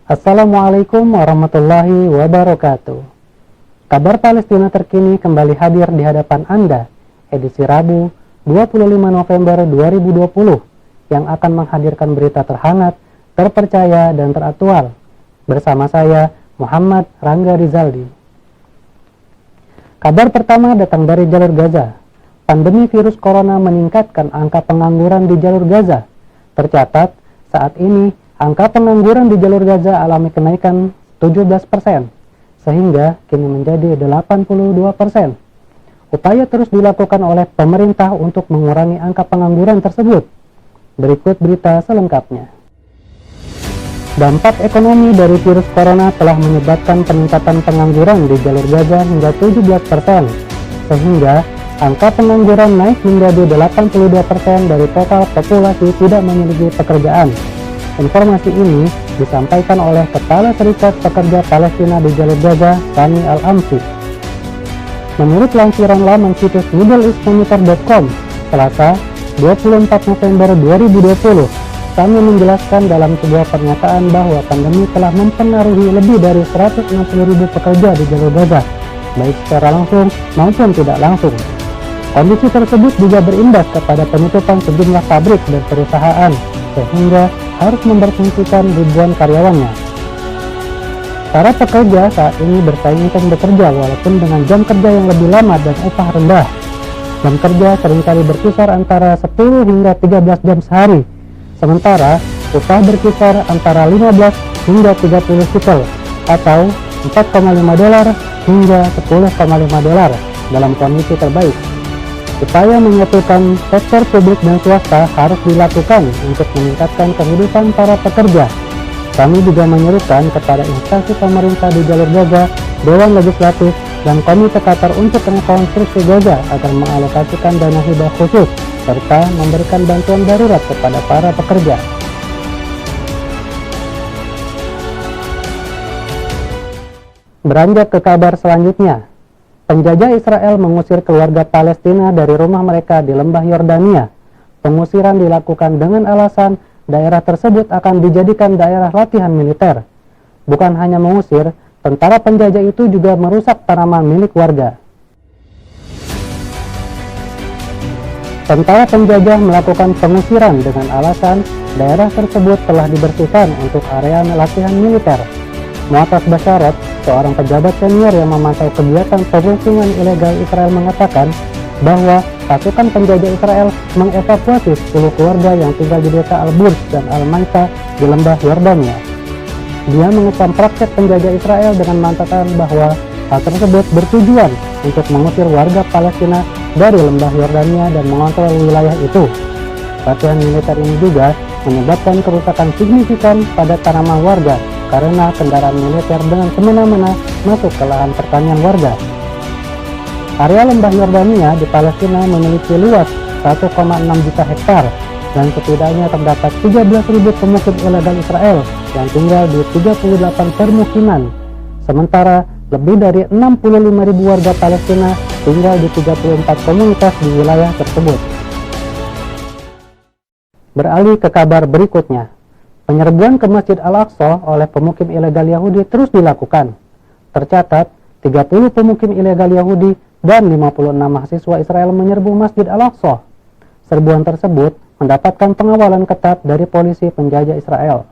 Assalamualaikum warahmatullahi wabarakatuh. Kabar Palestina terkini kembali hadir di hadapan Anda, edisi Rabu 25 November 2020, yang akan menghadirkan berita terhangat, terpercaya, dan teraktual. Bersama saya, Muhammad Rangga Rizaldi. Kabar pertama datang dari jalur Gaza. Pandemi virus corona meningkatkan angka pengangguran di jalur Gaza. Tercatat, saat ini angka pengangguran di jalur Gaza alami kenaikan 17%, sehingga kini menjadi 82%. Upaya terus dilakukan oleh pemerintah untuk mengurangi angka pengangguran tersebut. Berikut berita selengkapnya. Dampak ekonomi dari virus corona telah menyebabkan peningkatan pengangguran di jalur Gaza hingga 17%, sehingga angka pengangguran naik menjadi 82% dari total populasi tidak memiliki pekerjaan. Informasi ini disampaikan oleh Kepala Serikat Pekerja Palestina di jalur Gaza, Sami Al-Amsi. Menurut lansiran laman situs MiddleEastMonitor.com, Selasa 24 November 2020, Sami menjelaskan dalam sebuah pernyataan bahwa pandemi telah mempengaruhi lebih dari 160.000 pekerja di jalur Gaza, baik secara langsung maupun tidak langsung. Kondisi tersebut juga berimbas kepada penutupan sejumlah pabrik dan perusahaan, sehingga harus memberhentikan ribuan karyawannya. Para pekerja saat ini bersaing untuk bekerja walaupun dengan jam kerja yang lebih lama dan upah rendah. Jam kerja seringkali berkisar antara 10 hingga 13 jam sehari, sementara upah berkisar antara 15 hingga 30 shekel atau $4,5 hingga $10,5 dalam kondisi terbaik. Upaya menyatukan sektor publik dan swasta harus dilakukan untuk meningkatkan kehidupan para pekerja. Kami juga menyerukan kepada instansi pemerintah di jalur Gaza, Dewan Legislatif, dan Komite Qatar untuk Rekonstruksi Gaza agar mengalokasikan dana hibah khusus serta memberikan bantuan darurat kepada para pekerja. Beranjak ke kabar selanjutnya. Penjajah Israel mengusir keluarga Palestina dari rumah mereka di lembah Yordania. Pengusiran dilakukan dengan alasan daerah tersebut akan dijadikan daerah latihan militer. Bukan hanya mengusir, tentara penjajah itu juga merusak tanaman milik warga. Tentara penjajah melakukan pengusiran dengan alasan daerah tersebut telah dibersihkan untuk area latihan militer. Mu'taz Basharat, seorang pejabat senior yang memantau kegiatan pemukiman ilegal Israel, mengatakan bahwa pasukan penjajah Israel mengevakuasi 10 keluarga yang tinggal di desa Al-Burj dan Al-Mansa di lembah Yordania. Dia mengecam praktek penjajah Israel dengan mengatakan bahwa hal tersebut bertujuan untuk mengusir warga Palestina dari lembah Yordania dan mengontrol wilayah itu. Latihan militer ini juga menyebabkan kerusakan signifikan pada tanaman warga karena kendaraan militer dengan semena-mena masuk ke lahan pertanian warga. Area lembah Yordania di Palestina memiliki luas 1,6 juta hektar dan setidaknya terdapat 13.000 pemukim ilegal Israel yang tinggal di 38 permukiman. Sementara lebih dari 65.000 warga Palestina tinggal di 34 komunitas di wilayah tersebut. Beralih ke kabar berikutnya. Penyerbuan ke Masjid Al-Aqsa oleh pemukim ilegal Yahudi terus dilakukan. Tercatat, 30 pemukim ilegal Yahudi dan 56 mahasiswa Israel menyerbu Masjid Al-Aqsa. Serbuan tersebut mendapatkan pengawalan ketat dari polisi penjajah Israel.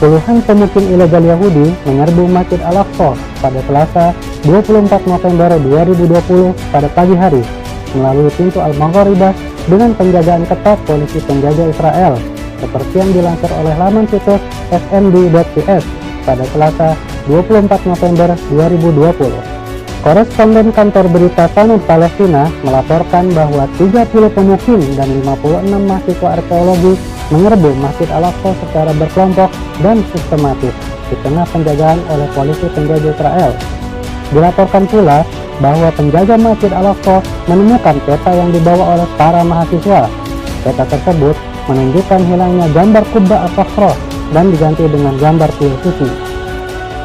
Puluhan pemukim ilegal Yahudi menyerbu Masjid Al-Aqsa pada Selasa 24 November 2020 pada pagi hari melalui pintu Al-Maghribah dengan penjagaan ketat polisi penjajah Israel, seperti yang dilansir oleh laman situs smd.cs pada Selasa 24 November 2020. Koresponden kantor berita Sanud Palestina melaporkan bahwa 30 pemukim dan 56 mahasiswa arkeologi menyerbu Masjid Al-Aqsa secara berkelompok dan sistematis di tengah penjagaan oleh polisi penjajah Israel. Dilaporkan pula bahwa penjaga Masjid Al-Aqsa menemukan peta yang dibawa oleh para mahasiswa. Peta tersebut menunjukkan hilangnya gambar Kubah Al-Fakhra dan diganti dengan gambar kuil suci.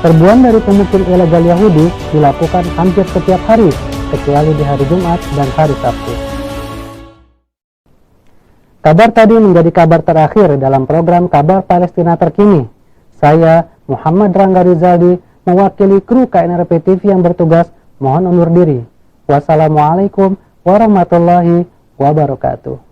Serbuan dari pemukim ilegal Yahudi dilakukan hampir setiap hari, kecuali di hari Jumat dan hari Sabtu. Kabar tadi menjadi kabar terakhir dalam program Kabar Palestina Terkini. Saya, Muhammad Rangga Rizaldi, mewakili kru KNRP TV yang bertugas, mohon undur diri. Wassalamualaikum warahmatullahi wabarakatuh.